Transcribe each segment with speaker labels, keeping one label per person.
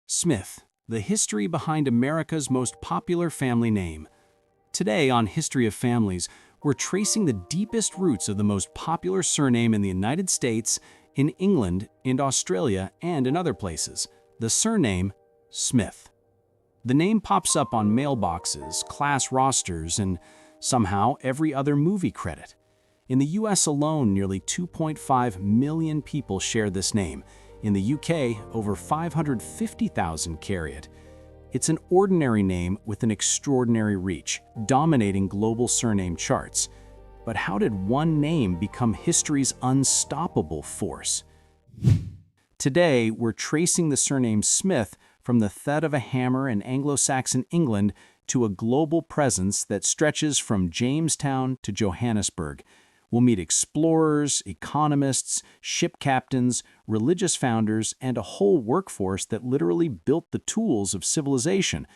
Speaker 1: Smith, the history behind America's most popular family name. Today on History of Families, we're tracing the deepest roots of the most popular surname in the United States, in England, in Australia, and in other places, the surname Smith. The name pops up on mailboxes, class rosters, and somehow every other movie credit. In the US alone, nearly 2.5 million people share this name. In the UK, over 550,000 carry it. It's an ordinary name with an extraordinary reach, dominating global surname charts. But how did one name become history's unstoppable force? Today, we're tracing the surname Smith from the thud of a hammer in Anglo-Saxon England to a global presence that stretches from Jamestown to Johannesburg. We'll meet explorers, economists, ship captains, religious founders, and a whole workforce that literally built the tools of civilization.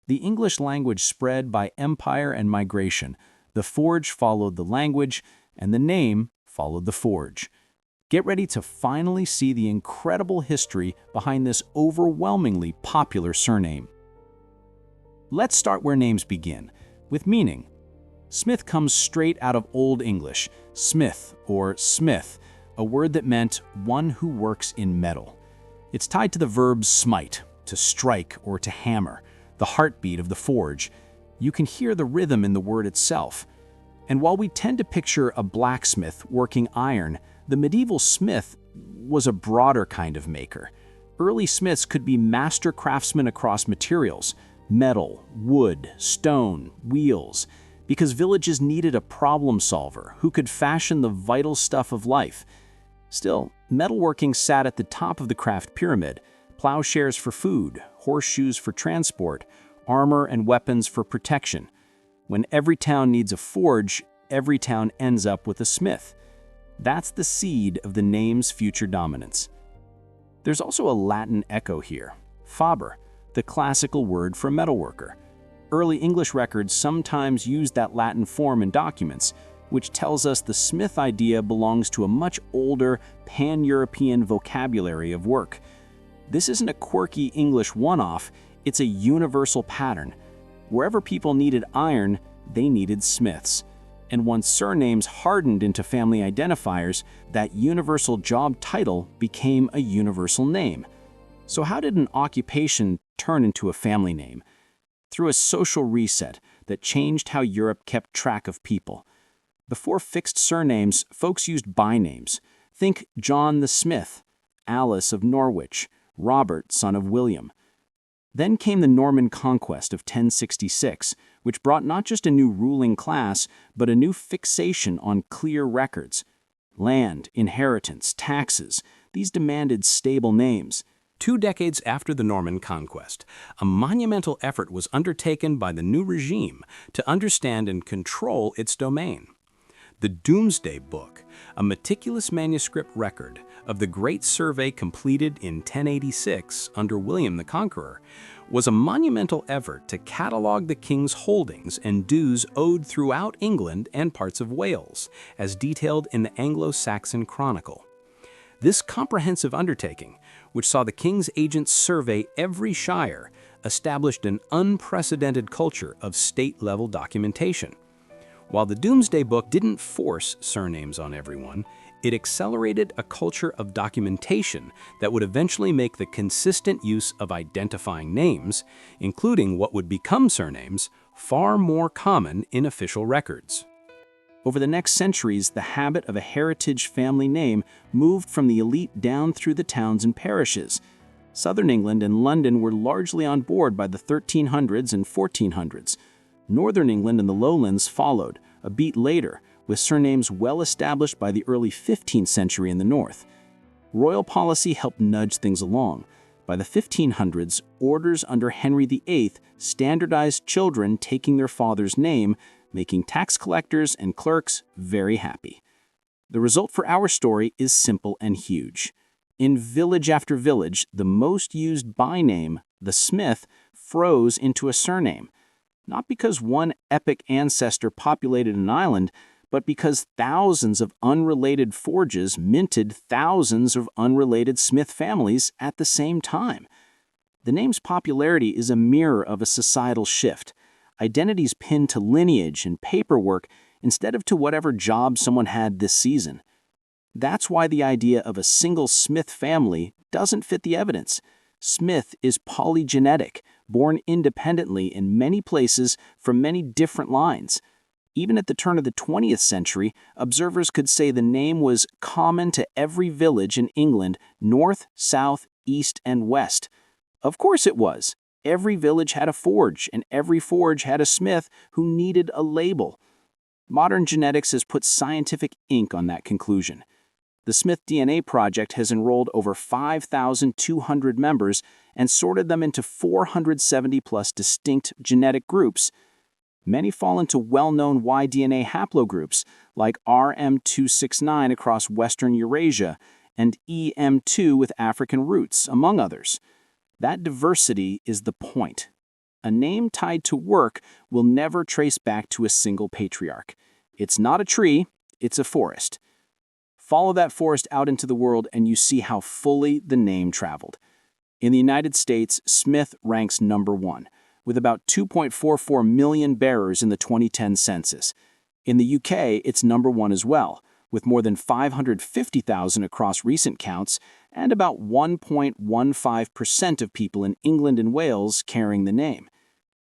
Speaker 1: The English language spread by empire and migration. The forge followed the language, and the name followed the forge. Get ready to finally see the incredible history behind this overwhelmingly popular surname. Let's start where names begin, with meaning. Smith comes straight out of Old English, smith or smith, a word that meant one who works in metal. It's tied to the verb smite, to strike or to hammer, the heartbeat of the forge. You can hear the rhythm in the word itself. And while we tend to picture a blacksmith working iron, the medieval smith was a broader kind of maker. Early smiths could be master craftsmen across materials, metal, wood, stone, wheels, because villages needed a problem solver who could fashion the vital stuff of life. Still, metalworking sat at the top of the craft pyramid: plowshares for food, horseshoes for transport, armor and weapons for protection. When every town needs a forge, every town ends up with a smith. That's the seed of the name's future dominance. There's also a Latin echo here: faber, the classical word for metalworker. Early English records sometimes used that Latin form in documents, which tells us the smith idea belongs to a much older, pan-European vocabulary of work. This isn't a quirky English one-off, it's a universal pattern. Wherever people needed iron, they needed smiths. And once surnames hardened into family identifiers, that universal job title became a universal name. So how did an occupation turn into a family name? Through a social reset that changed how Europe kept track of people. Before fixed surnames, folks used bynames. Think John the Smith, Alice of Norwich, Robert, son of William. Then came the Norman Conquest of 1066, which brought not just a new ruling class, but a new fixation on clear records. Land, inheritance, taxes, these demanded stable names. 2 decades after the Norman Conquest, a monumental effort was undertaken by the new regime to understand and control its domain. The Domesday Book, a meticulous manuscript record of the Great Survey completed in 1086 under William the Conqueror, was a monumental effort to catalog the king's holdings and dues owed throughout England and parts of Wales, as detailed in the Anglo-Saxon Chronicle. This comprehensive undertaking, which saw the king's agents survey every shire, established an unprecedented culture of state-level documentation. While the Domesday Book didn't force surnames on everyone, it accelerated a culture of documentation that would eventually make the consistent use of identifying names, including what would become surnames, far more common in official records. Over the next centuries, the habit of a heritage family name moved from the elite down through the towns and parishes. Southern England and London were largely on board by the 1300s and 1400s. Northern England and the Lowlands followed, a beat later, with surnames well established by the early 15th century in the north. Royal policy helped nudge things along. By the 1500s, orders under Henry VIII standardized children taking their father's name, making tax collectors and clerks very happy. The result for our story is simple and huge. In village after village, the most used byname, the Smith, froze into a surname. Not because one epic ancestor populated an island, but because thousands of unrelated forges minted thousands of unrelated Smith families at the same time. The name's popularity is a mirror of a societal shift. Identities pinned to lineage and paperwork instead of to whatever job someone had this season. That's why the idea of a single Smith family doesn't fit the evidence. Smith is polygenetic, born independently in many places from many different lines. Even at the turn of the 20th century, observers could say the name was common to every village in England, north, south, east, and west. Of course it was. Every village had a forge, and every forge had a smith who needed a label. Modern genetics has put scientific ink on that conclusion. The Smith DNA Project has enrolled over 5,200 members and sorted them into 470-plus distinct genetic groups. Many fall into well-known Y-DNA haplogroups like RM269 across Western Eurasia and EM2 with African roots, among others. That diversity is the point. A name tied to work will never trace back to a single patriarch. It's not a tree, it's a forest. Follow that forest out into the world and you see how fully the name traveled. In the United States, Smith ranks number 1, with about 2.44 million bearers in the 2010 census. In the UK, it's number 1 as well, with more than 550,000 across recent counts and about 1.15% of people in England and Wales carrying the name.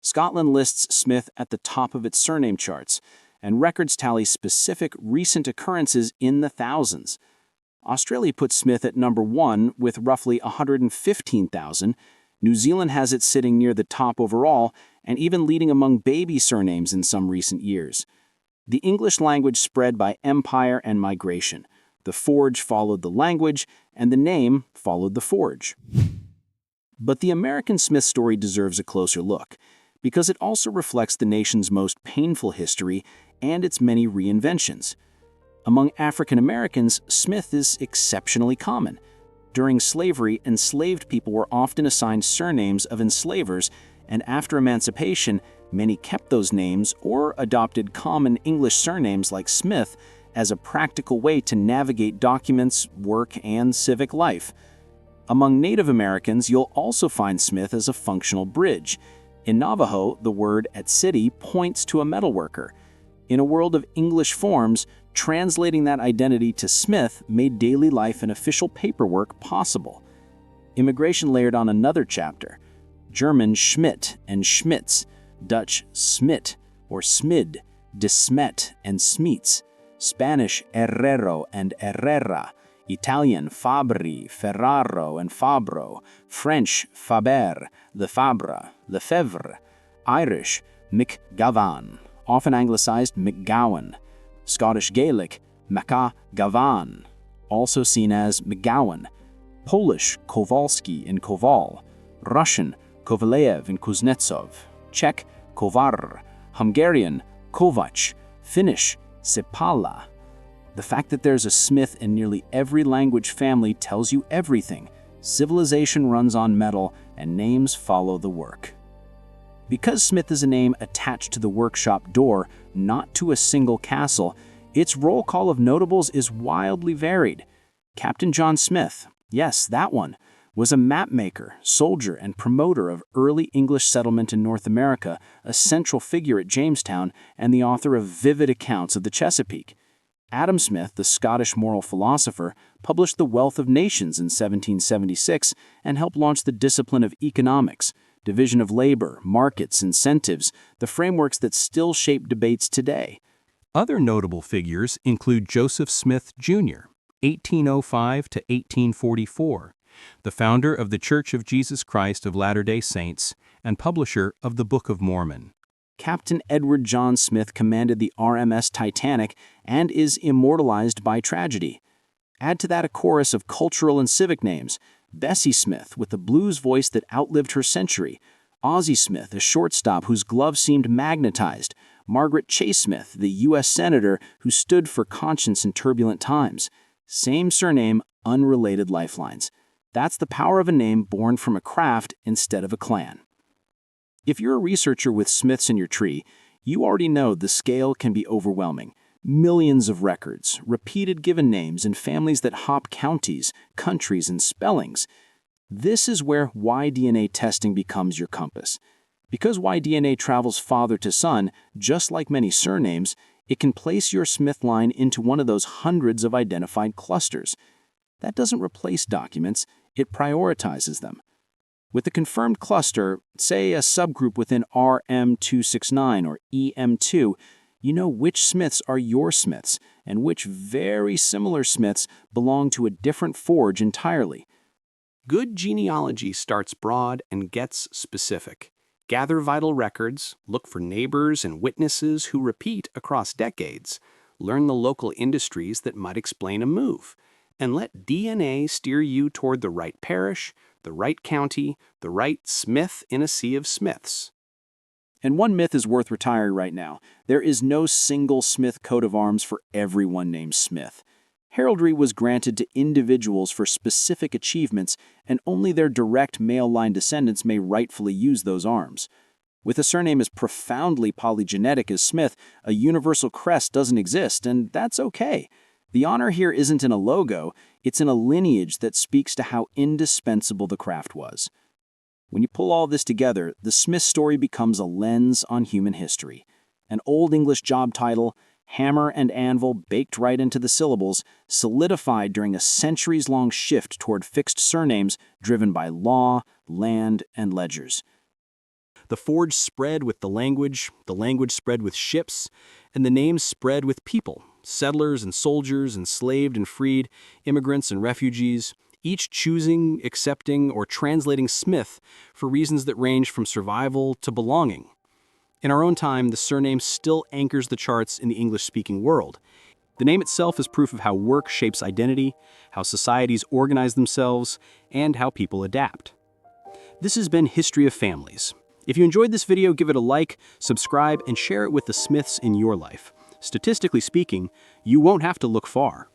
Speaker 1: Scotland lists Smith at the top of its surname charts, and records tally specific recent occurrences in the thousands. Australia puts Smith at number 1 with roughly 115,000. New Zealand has it sitting near the top overall and even leading among baby surnames in some recent years. The English language spread by empire and migration. The forge followed the language, and the name followed the forge. But the American Smith story deserves a closer look, because it also reflects the nation's most painful history and its many reinventions. Among African Americans, Smith is exceptionally common. During slavery, enslaved people were often assigned surnames of enslavers, and after emancipation, many kept those names or adopted common English surnames like Smith as a practical way to navigate documents, work, and civic life. Among Native Americans, you'll also find Smith as a functional bridge. In Navajo, the word at city points to a metalworker. In a world of English forms, translating that identity to Smith made daily life and official paperwork possible. Immigration layered on another chapter. German Schmidt and Schmitz, Dutch Smit or Smid, de Smet and Smeets, Spanish Herrero and Herrera, Italian Fabri, Ferraro and Fabro, French Faber, Lefebvre, Lefebvre, Irish McGavan, often anglicized McGowan, Scottish Gaelic Maca Gavan, also seen as McGowan, Polish Kowalski and Kowal, Russian Kovalev and Kuznetsov, Czech Kovar, Hungarian Kovac, Finnish Sepala. The fact that there's a Smith in nearly every language family tells you everything. Civilization runs on metal, and names follow the work. Because Smith is a name attached to the workshop door, not to a single castle, its roll call of notables is wildly varied. Captain John Smith, yes, that one, was a mapmaker, soldier, and promoter of early English settlement in North America, a central figure at Jamestown, and the author of vivid accounts of the Chesapeake. Adam Smith, the Scottish moral philosopher, published The Wealth of Nations in 1776 and helped launch the discipline of economics, division of labor, markets, incentives, the frameworks that still shape debates today.
Speaker 2: Other notable figures include Joseph Smith, Jr., 1805 to 1844, the founder of the Church of Jesus Christ of Latter-day Saints and publisher of the Book of Mormon.
Speaker 1: Captain Edward John Smith commanded the RMS Titanic and is immortalized by tragedy. Add to that a chorus of cultural and civic names: Bessie Smith, with a blues voice that outlived her century; Ozzie Smith, a shortstop whose glove seemed magnetized; Margaret Chase Smith, the U.S. Senator who stood for conscience in turbulent times. Same surname, unrelated lifelines. That's the power of a name born from a craft instead of a clan. If you're a researcher with Smiths in your tree, you already know the scale can be overwhelming. Millions of records, repeated given names, and families that hop counties, countries, and spellings. This is where Y-DNA testing becomes your compass. Because Y-DNA travels father to son, just like many surnames, it can place your Smith line into one of those hundreds of identified clusters. That doesn't replace documents, it prioritizes them. With a confirmed cluster, say a subgroup within RM269 or EM2, you know which Smiths are your Smiths and which very similar Smiths belong to a different forge entirely.
Speaker 2: Good genealogy starts broad and gets specific. Gather vital records, look for neighbors and witnesses who repeat across decades, learn the local industries that might explain a move, and let DNA steer you toward the right parish, the right county, the right Smith in a sea of Smiths.
Speaker 1: And one myth is worth retiring right now. There is no single Smith coat of arms for everyone named Smith. Heraldry was granted to individuals for specific achievements, and only their direct male line descendants may rightfully use those arms. With a surname as profoundly polygenetic as Smith, a universal crest doesn't exist, and that's okay. The honor here isn't in a logo, it's in a lineage that speaks to how indispensable the craft was. When you pull all this together, the Smith story becomes a lens on human history. An Old English job title, hammer and anvil baked right into the syllables, solidified during a centuries-long shift toward fixed surnames driven by law, land, and ledgers.
Speaker 2: The forge spread with the language spread with ships, and the names spread with people, settlers and soldiers, enslaved and freed, immigrants and refugees, each choosing, accepting, or translating Smith for reasons that range from survival to belonging. In our own time, the surname still anchors the charts in the English-speaking world. The name itself is proof of how work shapes identity, how societies organize themselves, and how people adapt. This has been History of Families. If you enjoyed this video, give it a like, subscribe, and share it with the Smiths in your life. Statistically speaking, you won't have to look far.